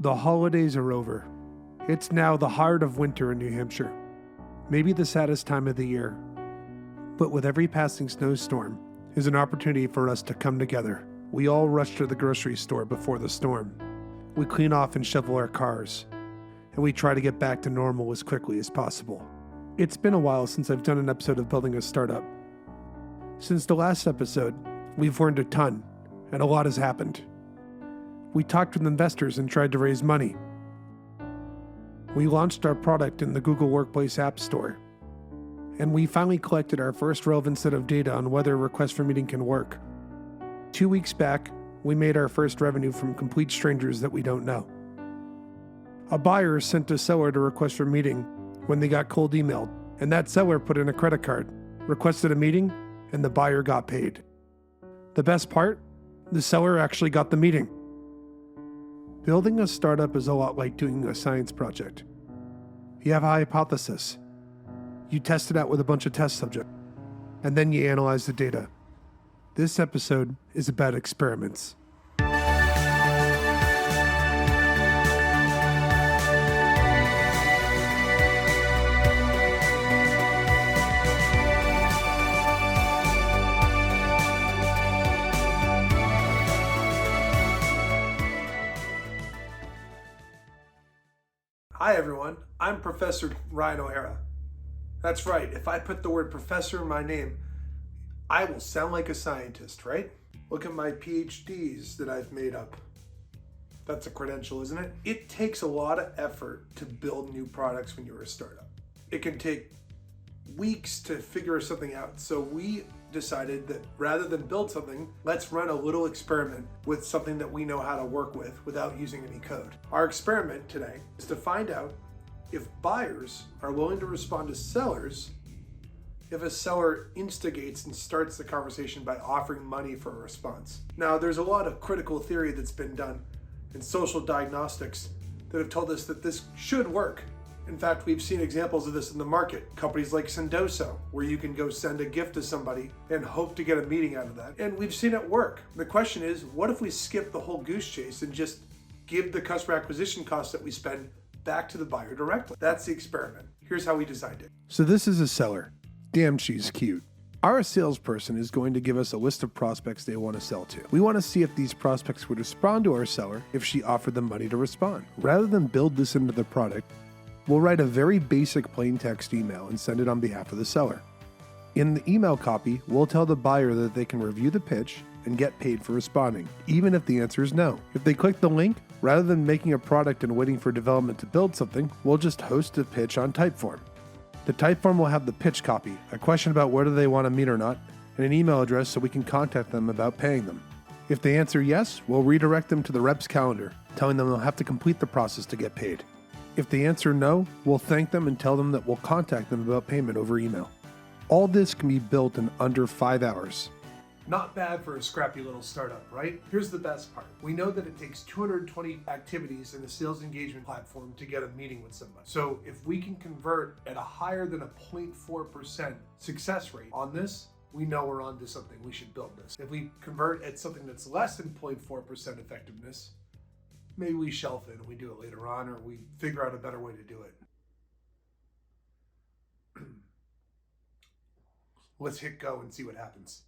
The holidays are over. It's now the heart of winter in New Hampshire. Maybe the saddest time of the year. But with every passing snowstorm is an opportunity for us to come together. We all rush to the grocery store before the storm. We clean off and shovel our cars. And we try to get back to normal as quickly as possible. It's been a while since I've done an episode of Building a Startup. Since the last episode, we've learned a ton, and a lot has happened. We talked with investors and tried to raise money. We launched our product in the Google Workplace App Store. And we finally collected our first relevant set of data on whether a request for meeting can work. 2 weeks back, we made our first revenue from complete strangers that we don't know. A buyer sent a seller to request for a meeting when they got cold emailed, and that seller put in a credit card, requested a meeting, and the buyer got paid. The best part? The seller actually got the meeting. Building a startup is a lot like doing a science project. You have a hypothesis. You test it out with a bunch of test subjects, and then you analyze the data. This episode is about experiments. Hi everyone, I'm Professor Ryan O'Hara. That's right, if I put the word professor in my name, I will sound like a scientist, right? Look at my PhDs that I've made up. That's a credential, isn't it? It takes a lot of effort to build new products when you're a startup. It can take weeks to figure something out. So we decided that rather than build something, let's run a little experiment with something that we know how to work with without using any code. Our experiment today is to find out if buyers are willing to respond to sellers if a seller instigates and starts the conversation by offering money for a response. Now, there's a lot of critical theory that's been done in social diagnostics that have told us that this should work. In fact, we've seen examples of this in the market. Companies like Sendoso, where you can go send a gift to somebody and hope to get a meeting out of that. And we've seen it work. The question is, what if we skip the whole goose chase and just give the customer acquisition costs that we spend back to the buyer directly? That's the experiment. Here's how we designed it. So this is a seller. Damn, she's cute. Our salesperson is going to give us a list of prospects they want to sell to. We want to see if these prospects would respond to our seller if she offered them money to respond. Rather than build this into the product, we'll write a very basic plain text email and send it on behalf of the seller. In the email copy, we'll tell the buyer that they can review the pitch and get paid for responding, even if the answer is no. If they click the link, rather than making a product and waiting for development to build something, we'll just host a pitch on Typeform. The Typeform will have the pitch copy, a question about whether they want to meet or not, and an email address so we can contact them about paying them. If they answer yes, we'll redirect them to the rep's calendar, telling them they'll have to complete the process to get paid. If they answer no, we'll thank them and tell them that we'll contact them about payment over email. All this can be built in under 5 hours. Not bad for a scrappy little startup, right? Here's the best part. We know that it takes 220 activities in a sales engagement platform to get a meeting with somebody. So if we can convert at a higher than a 0.4% success rate on this, we know we're onto something. We should build this. If we convert at something that's less than 0.4% effectiveness, maybe we shelf it and we do it later on, or we figure out a better way to do it. Let's hit go and see what happens.